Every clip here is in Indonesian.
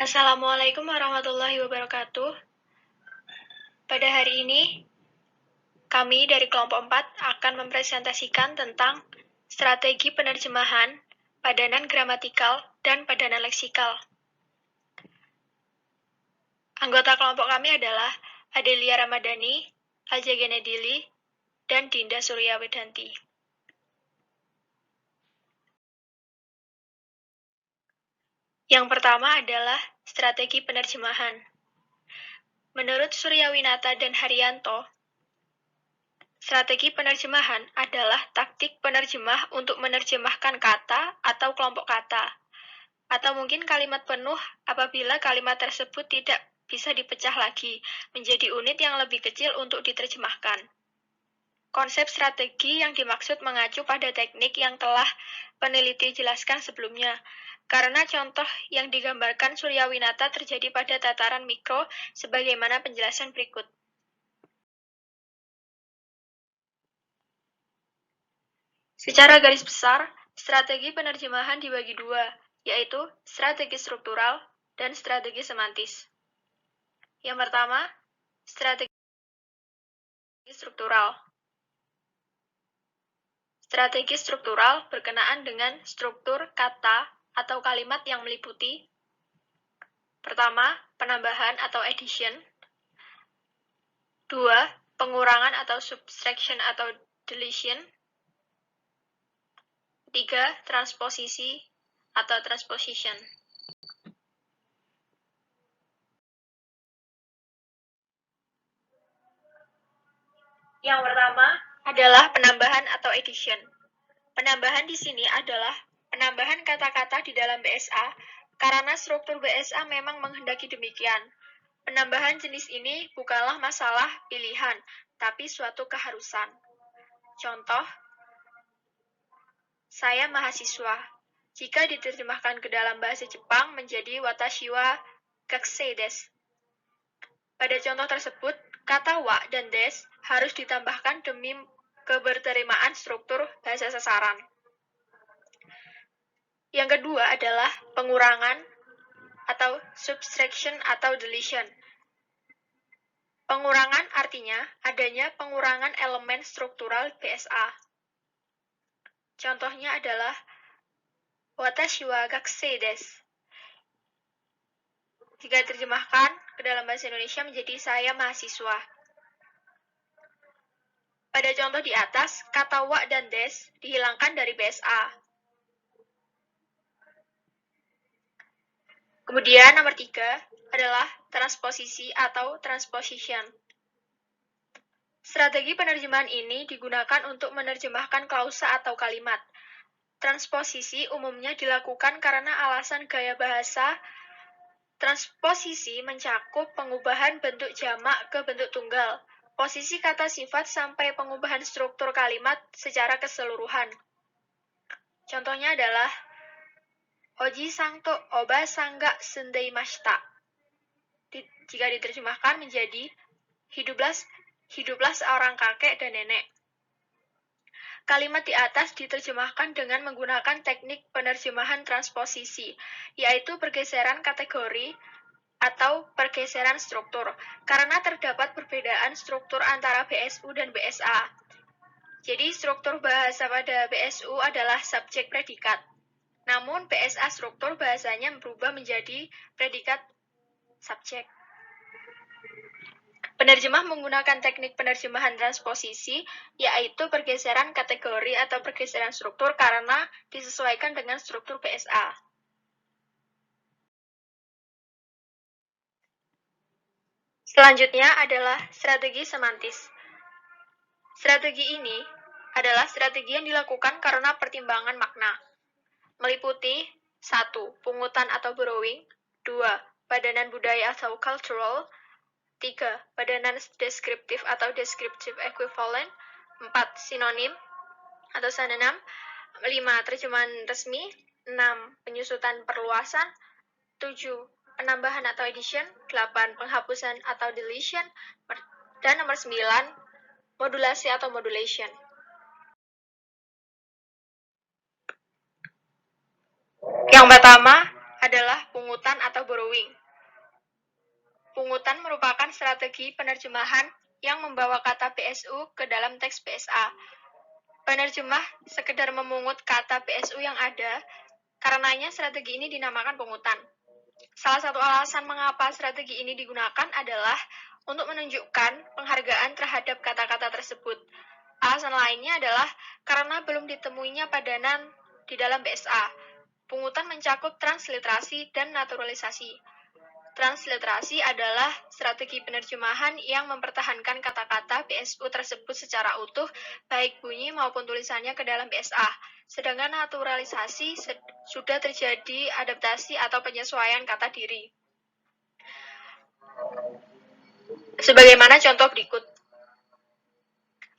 Assalamualaikum warahmatullahi wabarakatuh. Pada hari ini, kami dari kelompok 4 akan mempresentasikan tentang strategi penerjemahan, padanan gramatikal, dan padanan leksikal. Anggota kelompok kami adalah Adelia Ramadhani, Alja Genedili, dan Dinda Suryawedanti. Yang pertama adalah strategi penerjemahan. Menurut Suryawinata dan Haryanto, strategi penerjemahan adalah taktik penerjemah untuk menerjemahkan kata atau kelompok kata, atau mungkin kalimat penuh apabila kalimat tersebut tidak bisa dipecah lagi menjadi unit yang lebih kecil untuk diterjemahkan. Konsep strategi yang dimaksud mengacu pada teknik yang telah peneliti jelaskan sebelumnya, karena contoh yang digambarkan Suryawinata terjadi pada tataran mikro sebagaimana penjelasan berikut. Secara garis besar, strategi penerjemahan dibagi dua, yaitu strategi struktural dan strategi semantis. Yang pertama, strategi struktural. Strategi struktural berkenaan dengan struktur kata atau kalimat yang meliputi: pertama, penambahan atau addition. Dua, pengurangan atau subtraction atau deletion. Tiga, transposisi atau transposition. Yang pertama adalah penambahan atau addition. Penambahan di sini adalah penambahan kata-kata di dalam BSA karena struktur BSA memang menghendaki demikian. Penambahan jenis ini bukanlah masalah pilihan, tapi suatu keharusan. Contoh, saya mahasiswa. Jika diterjemahkan ke dalam bahasa Jepang menjadi watashi wa gakusei desu. Pada contoh tersebut, kata wa dan des harus ditambahkan demi keberterimaan struktur bahasa sasaran. Yang kedua adalah pengurangan atau subtraction atau deletion. Pengurangan artinya adanya pengurangan elemen struktural BSA. Contohnya adalah watashi wa gakusei desu. Jika diterjemahkan ke dalam bahasa Indonesia menjadi saya mahasiswa. Pada contoh di atas, kata wa dan des dihilangkan dari BSA. Kemudian nomor 3 adalah transposisi atau transposition. Strategi penerjemahan ini digunakan untuk menerjemahkan klausa atau kalimat. Transposisi umumnya dilakukan karena alasan gaya bahasa. Transposisi mencakup pengubahan bentuk jamak ke bentuk tunggal, posisi kata sifat sampai pengubahan struktur kalimat secara keseluruhan. Contohnya adalah Oji-san to oba-san ga sundeimashita. Jika diterjemahkan menjadi hiduplah seorang kakek dan nenek. Kalimat di atas diterjemahkan dengan menggunakan teknik penerjemahan transposisi, yaitu pergeseran kategori atau pergeseran struktur, karena terdapat perbedaan struktur antara BSU dan BSA. Jadi struktur bahasa pada BSU adalah subjek predikat. Namun BSA struktur bahasanya berubah menjadi predikat subjek. Penerjemah menggunakan teknik penerjemahan transposisi, yaitu pergeseran kategori atau pergeseran struktur karena disesuaikan dengan struktur BSA. Selanjutnya adalah strategi semantis. Strategi ini adalah strategi yang dilakukan karena pertimbangan makna. Meliputi 1. Pungutan atau borrowing. 2. Padanan budaya atau cultural. 3. Padanan deskriptif atau descriptive equivalent. 4. Sinonim atau synonym. 5. Terjemahan resmi. 6. Penyusutan perluasan. 7. Penambahan atau addition. 8. Penghapusan atau deletion. Dan nomor 9. Modulasi atau modulation. Yang pertama adalah pungutan atau borrowing. Pungutan merupakan strategi penerjemahan yang membawa kata PSU ke dalam teks PSA. Penerjemah sekedar memungut kata PSU yang ada, karenanya strategi ini dinamakan pungutan. Salah satu alasan mengapa strategi ini digunakan adalah untuk menunjukkan penghargaan terhadap kata-kata tersebut. Alasan lainnya adalah karena belum ditemuinya padanan di dalam PSA. Pungutan mencakup transliterasi dan naturalisasi. Transliterasi adalah strategi penerjemahan yang mempertahankan kata-kata PSU tersebut secara utuh, baik bunyi maupun tulisannya ke dalam PSA. Sedangkan naturalisasi sudah terjadi adaptasi atau penyesuaian kata diri. Sebagaimana contoh berikut.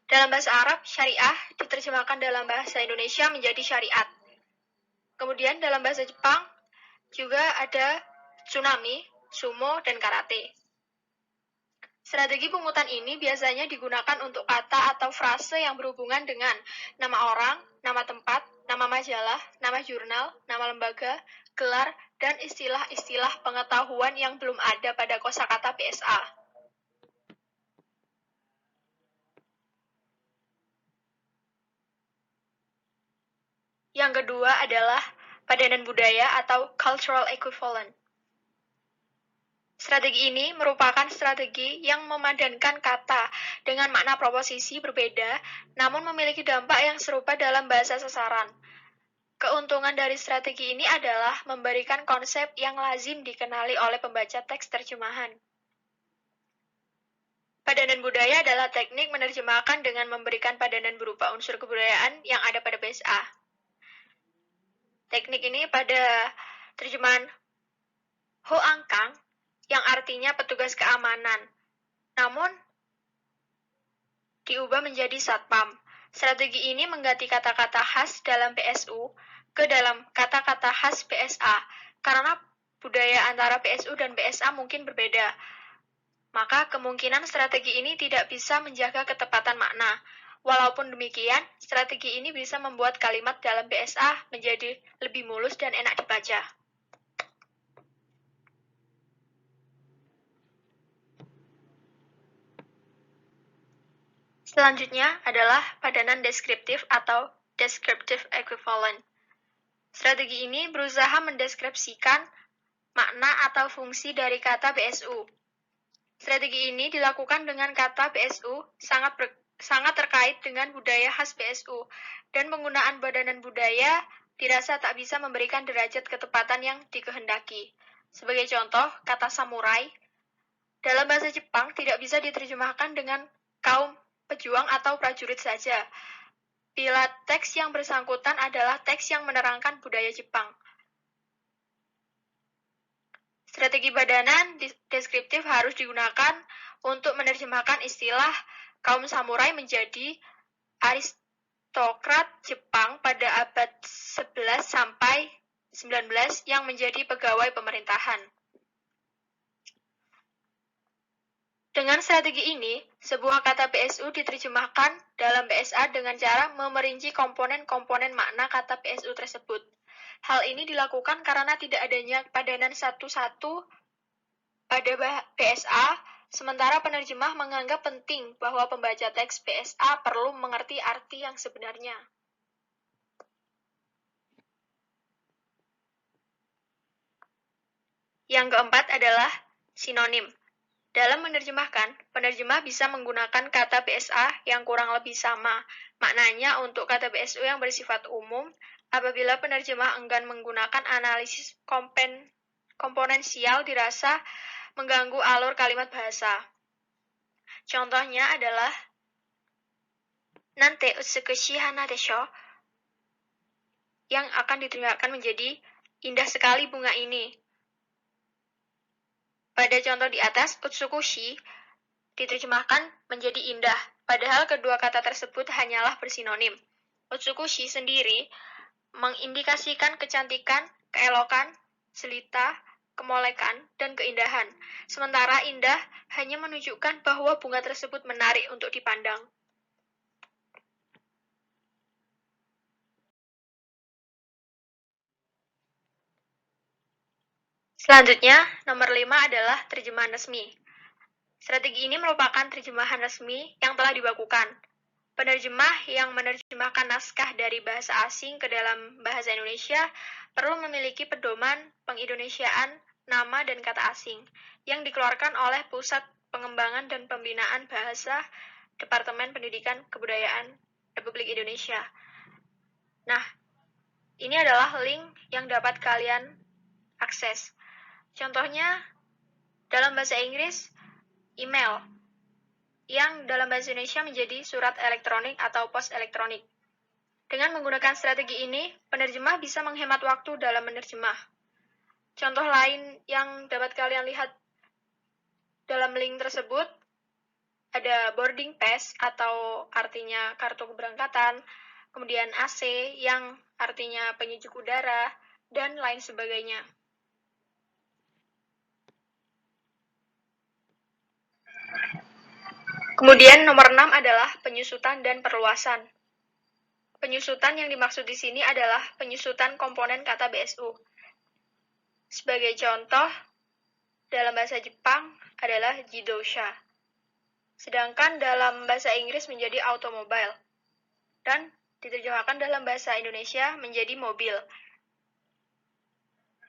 Dalam bahasa Arab, syariah diterjemahkan dalam bahasa Indonesia menjadi syariat. Kemudian dalam bahasa Jepang juga ada tsunami, sumo, dan karate. Strategi pungutan ini biasanya digunakan untuk kata atau frase yang berhubungan dengan nama orang, nama tempat, nama majalah, nama jurnal, nama lembaga, gelar, dan istilah-istilah pengetahuan yang belum ada pada kosakata PSA. Yang kedua adalah padanan budaya atau cultural equivalent. Strategi ini merupakan strategi yang memadankan kata dengan makna proposisi berbeda, namun memiliki dampak yang serupa dalam bahasa sasaran. Keuntungan dari strategi ini adalah memberikan konsep yang lazim dikenali oleh pembaca teks terjemahan. Padanan budaya adalah teknik menerjemahkan dengan memberikan padanan berupa unsur kebudayaan yang ada pada PSA. Teknik ini pada terjemahan Ho Angkang yang artinya petugas keamanan, namun diubah menjadi satpam. Strategi ini mengganti kata-kata khas dalam PSU ke dalam kata-kata khas PSA, karena budaya antara PSU dan PSA mungkin berbeda. Maka kemungkinan strategi ini tidak bisa menjaga ketepatan makna. Walaupun demikian, strategi ini bisa membuat kalimat dalam PSA menjadi lebih mulus dan enak dibaca. Selanjutnya adalah padanan deskriptif atau descriptive equivalent. Strategi ini berusaha mendeskripsikan makna atau fungsi dari kata PSU. Strategi ini dilakukan dengan kata PSU sangat terkait dengan budaya khas PSU, dan penggunaan padanan budaya dirasa tak bisa memberikan derajat ketepatan yang dikehendaki. Sebagai contoh, kata samurai dalam bahasa Jepang tidak bisa diterjemahkan dengan kaum pejuang atau prajurit saja, bila teks yang bersangkutan adalah teks yang menerangkan budaya Jepang. Strategi padanan deskriptif harus digunakan untuk menerjemahkan istilah kaum samurai menjadi aristokrat Jepang pada abad 11 sampai 19 yang menjadi pegawai pemerintahan. Dengan strategi ini, sebuah kata PSU diterjemahkan dalam PSA dengan cara memerinci komponen-komponen makna kata PSU tersebut. Hal ini dilakukan karena tidak adanya padanan satu-satu pada PSA, sementara penerjemah menganggap penting bahwa pembaca teks PSA perlu mengerti arti yang sebenarnya. Yang keempat adalah sinonim. Dalam menerjemahkan, penerjemah bisa menggunakan kata PSA yang kurang lebih sama maknanya untuk kata PSU yang bersifat umum apabila penerjemah enggan menggunakan analisis komponensial dirasa mengganggu alur kalimat bahasa. Contohnya adalah nante utsukushi hana desho yang akan diterjemahkan menjadi indah sekali bunga ini. Pada contoh di atas, utsukushi diterjemahkan menjadi indah, padahal kedua kata tersebut hanyalah bersinonim. Utsukushi sendiri mengindikasikan kecantikan, keelokan, jelita, kemolekan, dan keindahan. Sementara indah hanya menunjukkan bahwa bunga tersebut menarik untuk dipandang. Selanjutnya, nomor 5 adalah terjemahan resmi. Strategi ini merupakan terjemahan resmi yang telah dibakukan. Penerjemah yang menerjemahkan naskah dari bahasa asing ke dalam bahasa Indonesia perlu memiliki pedoman pengindonesiaan nama dan kata asing yang dikeluarkan oleh Pusat Pengembangan dan Pembinaan Bahasa Departemen Pendidikan Kebudayaan Republik Indonesia. Nah, ini adalah link yang dapat kalian akses. Contohnya, dalam bahasa Inggris, email, yang dalam bahasa Indonesia menjadi surat elektronik atau pos elektronik. Dengan menggunakan strategi ini, penerjemah bisa menghemat waktu dalam menerjemah. Contoh lain yang dapat kalian lihat dalam link tersebut, ada boarding pass atau artinya kartu keberangkatan, kemudian AC yang artinya penyejuk udara, dan lain sebagainya. Kemudian nomor 6 adalah penyusutan dan perluasan. Penyusutan yang dimaksud di sini adalah penyusutan komponen kata BSU. Sebagai contoh, dalam bahasa Jepang adalah jidosha. Sedangkan dalam bahasa Inggris menjadi automobile. Dan diterjemahkan dalam bahasa Indonesia menjadi mobil.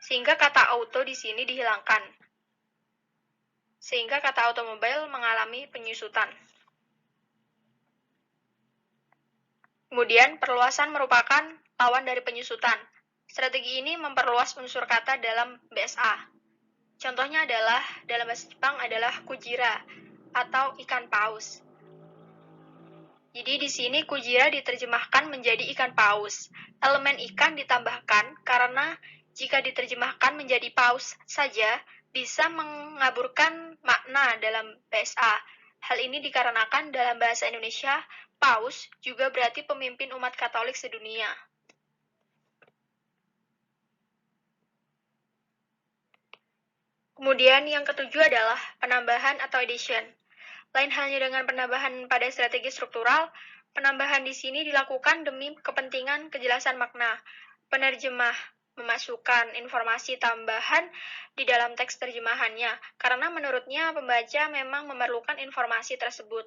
Sehingga kata auto di sini dihilangkan. Sehingga kata automobile mengalami penyusutan. Kemudian, perluasan merupakan lawan dari penyusutan. Strategi ini memperluas unsur kata dalam BSA. Contohnya adalah, dalam bahasa Jepang adalah kujira atau ikan paus. Jadi di sini kujira diterjemahkan menjadi ikan paus. Elemen ikan ditambahkan karena jika diterjemahkan menjadi paus saja, bisa mengaburkan makna dalam BSA. Hal ini dikarenakan dalam bahasa Indonesia, paus juga berarti pemimpin umat Katolik sedunia. Kemudian yang ketujuh adalah penambahan atau addition. Lain halnya dengan penambahan pada strategi struktural, penambahan di sini dilakukan demi kepentingan kejelasan makna. Penerjemah memasukkan informasi tambahan di dalam teks terjemahannya, karena menurutnya pembaca memang memerlukan informasi tersebut.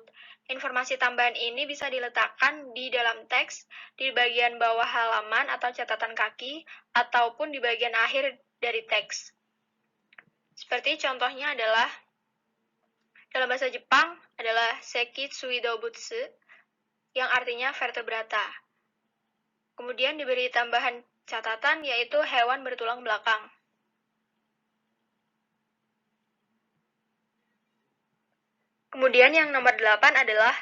Informasi tambahan ini bisa diletakkan di dalam teks, di bagian bawah halaman atau catatan kaki, ataupun di bagian akhir dari teks. Seperti contohnya adalah dalam bahasa Jepang adalah Sekitsui Doubutsu, yang artinya vertebrata. Kemudian diberi tambahan catatan yaitu hewan bertulang belakang. Kemudian yang nomor 8 adalah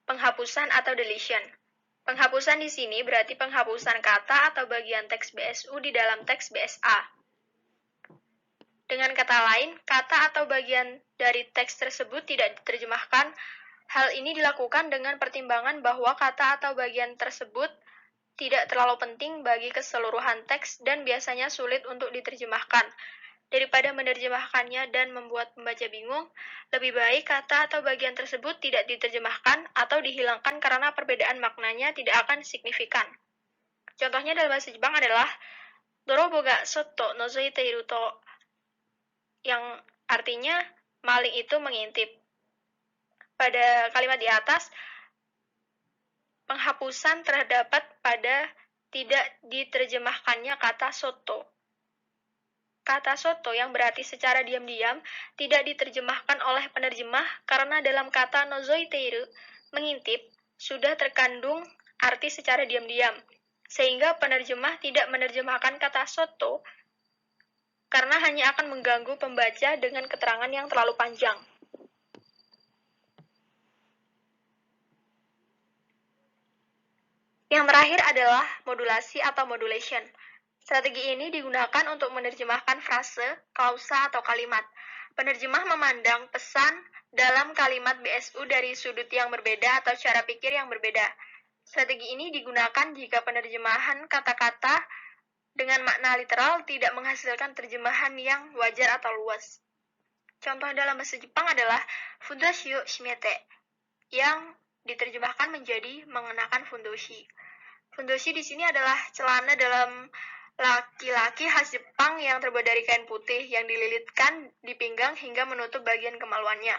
penghapusan atau deletion. Penghapusan di sini berarti penghapusan kata atau bagian teks BSU di dalam teks BSA. Dengan kata lain, kata atau bagian dari teks tersebut tidak diterjemahkan. Hal ini dilakukan dengan pertimbangan bahwa kata atau bagian tersebut tidak terlalu penting bagi keseluruhan teks dan biasanya sulit untuk diterjemahkan. Daripada menerjemahkannya dan membuat pembaca bingung, lebih baik kata atau bagian tersebut tidak diterjemahkan atau dihilangkan karena perbedaan maknanya tidak akan signifikan. Contohnya dalam bahasa Jepang adalah Dorobo ga sotto nozoiteiru to, yang artinya maling itu mengintip. Pada kalimat di atas, penghapusan terdapat pada tidak diterjemahkannya kata soto. Kata soto yang berarti secara diam-diam tidak diterjemahkan oleh penerjemah karena dalam kata nozoiteiru, mengintip, sudah terkandung arti secara diam-diam. Sehingga penerjemah tidak menerjemahkan kata soto karena hanya akan mengganggu pembaca dengan keterangan yang terlalu panjang. Yang terakhir adalah modulasi atau modulation. Strategi ini digunakan untuk menerjemahkan frase, klausa, atau kalimat. Penerjemah memandang pesan dalam kalimat BSU dari sudut yang berbeda atau cara pikir yang berbeda. Strategi ini digunakan jika penerjemahan kata-kata dengan makna literal tidak menghasilkan terjemahan yang wajar atau luas. Contoh dalam bahasa Jepang adalah Fudoshi yo shimete, yang diterjemahkan menjadi mengenakan fundoshi. Fundoshi di sini adalah celana dalam Laki-laki khas Jepang yang terbuat dari kain putih yang dililitkan di pinggang hingga menutup bagian kemaluannya.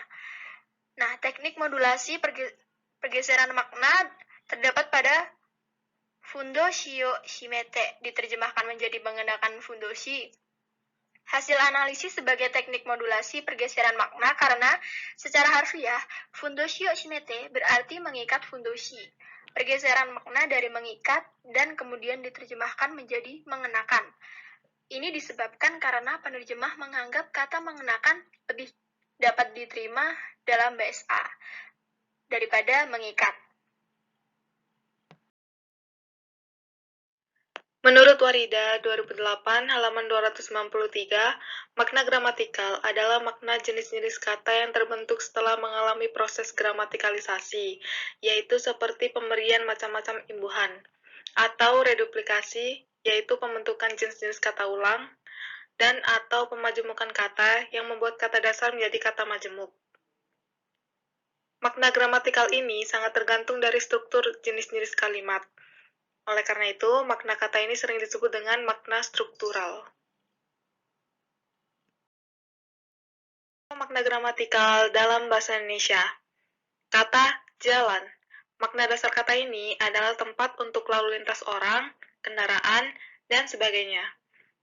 Nah, teknik modulasi pergeseran makna terdapat pada Fundo Shio Shimete, diterjemahkan menjadi mengenakan fundoshi. Hasil analisis sebagai teknik modulasi pergeseran makna karena secara harfiah, fundoshi shimete berarti mengikat fundoshi. Pergeseran makna dari mengikat dan kemudian diterjemahkan menjadi mengenakan. Ini disebabkan karena penerjemah menganggap kata mengenakan lebih dapat diterima dalam bahasa daripada mengikat. Menurut Warida, 2008, halaman 293, makna gramatikal adalah makna jenis-jenis kata yang terbentuk setelah mengalami proses gramatikalisasi, yaitu seperti pemberian macam-macam imbuhan, atau reduplikasi, yaitu pembentukan jenis-jenis kata ulang, dan atau pemajemukan kata yang membuat kata dasar menjadi kata majemuk. Makna gramatikal ini sangat tergantung dari struktur jenis-jenis kalimat. Oleh karena itu, makna kata ini sering disebut dengan makna struktural. Makna gramatikal dalam bahasa Indonesia. Kata jalan. Makna dasar kata ini adalah tempat untuk lalu lintas orang, kendaraan, dan sebagainya.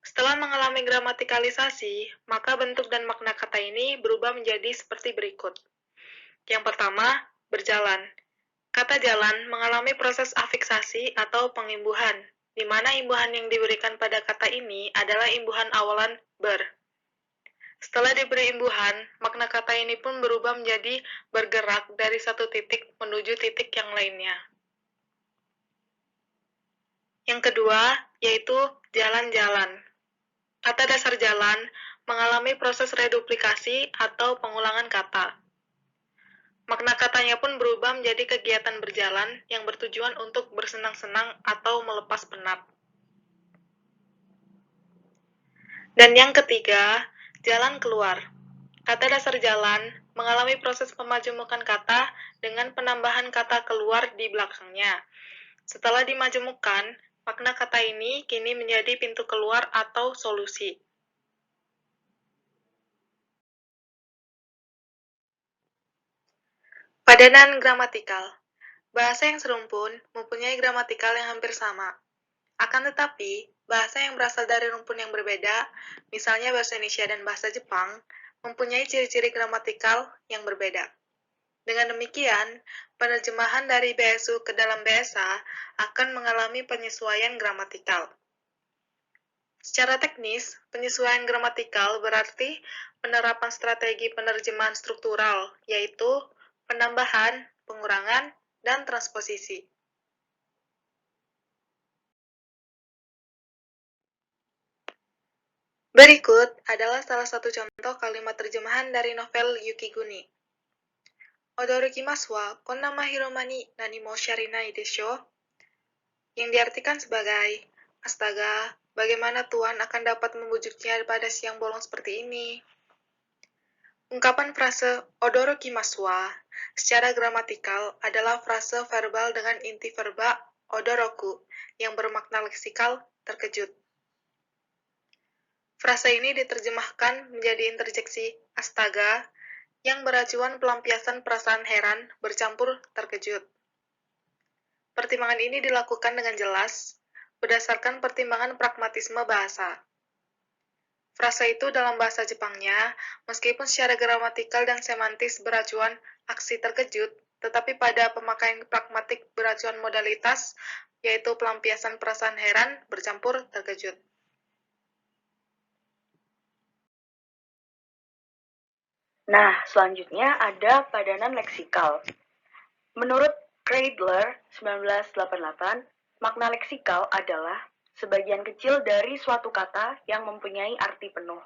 Setelah mengalami gramatikalisasi, maka bentuk dan makna kata ini berubah menjadi seperti berikut. Yang pertama, berjalan. Kata jalan mengalami proses afiksasi atau pengimbuhan, di mana imbuhan yang diberikan pada kata ini adalah imbuhan awalan ber. Setelah diberi imbuhan, makna kata ini pun berubah menjadi bergerak dari satu titik menuju titik yang lainnya. Yang kedua, yaitu jalan-jalan. Kata dasar jalan mengalami proses reduplikasi atau pengulangan kata. Makna katanya pun berubah menjadi kegiatan berjalan yang bertujuan untuk bersenang-senang atau melepas penat. Dan yang ketiga, jalan keluar. Kata dasar jalan mengalami proses pemajemukan kata dengan penambahan kata keluar di belakangnya. Setelah dimajemukkan, makna kata ini kini menjadi pintu keluar atau solusi. Padanan gramatikal. Bahasa yang serumpun mempunyai gramatikal yang hampir sama. Akan tetapi, bahasa yang berasal dari rumpun yang berbeda, misalnya bahasa Indonesia dan bahasa Jepang, mempunyai ciri-ciri gramatikal yang berbeda. Dengan demikian, penerjemahan dari BSU ke dalam bahasa akan mengalami penyesuaian gramatikal. Secara teknis, penyesuaian gramatikal berarti penerapan strategi penerjemahan struktural, yaitu penambahan, pengurangan, dan transposisi. Berikut adalah salah satu contoh kalimat terjemahan dari novel Yukiguni. Odorokimasu wa konna mahiro ni nani mo sharinai desho, yang diartikan sebagai, astaga, bagaimana Tuhan akan dapat membujuknya pada siang bolong seperti ini? Ungkapan frase odorokimasu wa secara gramatikal adalah frase verbal dengan inti verba odoroku yang bermakna leksikal terkejut. Frase ini diterjemahkan menjadi interjeksi astaga yang beracuan pelampiasan perasaan heran bercampur terkejut. Pertimbangan ini dilakukan dengan jelas berdasarkan pertimbangan pragmatisme bahasa. Frasa itu dalam bahasa Jepangnya, meskipun secara gramatikal dan semantis beracuan aksi terkejut, tetapi pada pemakaian pragmatik beracuan modalitas, yaitu pelampiasan perasaan heran bercampur terkejut. Nah, selanjutnya ada padanan leksikal. Menurut Kreidler 1988, makna leksikal adalah sebagian kecil dari suatu kata yang mempunyai arti penuh.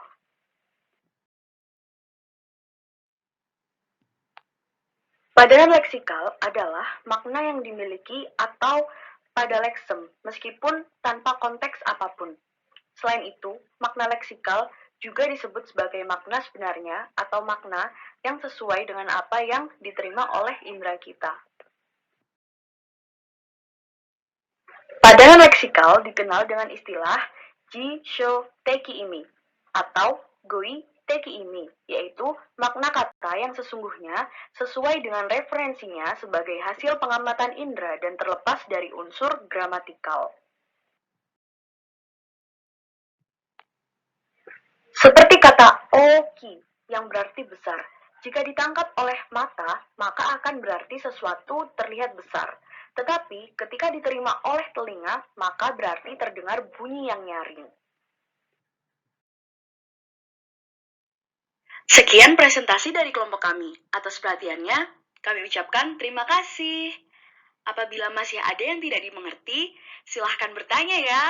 Padanan leksikal adalah makna yang dimiliki atau pada leksem, meskipun tanpa konteks apapun. Selain itu, makna leksikal juga disebut sebagai makna sebenarnya atau makna yang sesuai dengan apa yang diterima oleh indera kita. Padanan leksikal dikenal dengan istilah ji, sho, teki imi, atau goi, teki imi, yaitu makna kata yang sesungguhnya sesuai dengan referensinya sebagai hasil pengamatan indera dan terlepas dari unsur gramatikal. Seperti kata oki yang berarti besar. Jika ditangkap oleh mata, maka akan berarti sesuatu terlihat besar. Tetapi ketika diterima oleh telinga, maka berarti terdengar bunyi yang nyaring. Sekian presentasi dari kelompok kami. Atas perhatiannya, kami ucapkan terima kasih. Apabila masih ada yang tidak dimengerti, silahkan bertanya ya.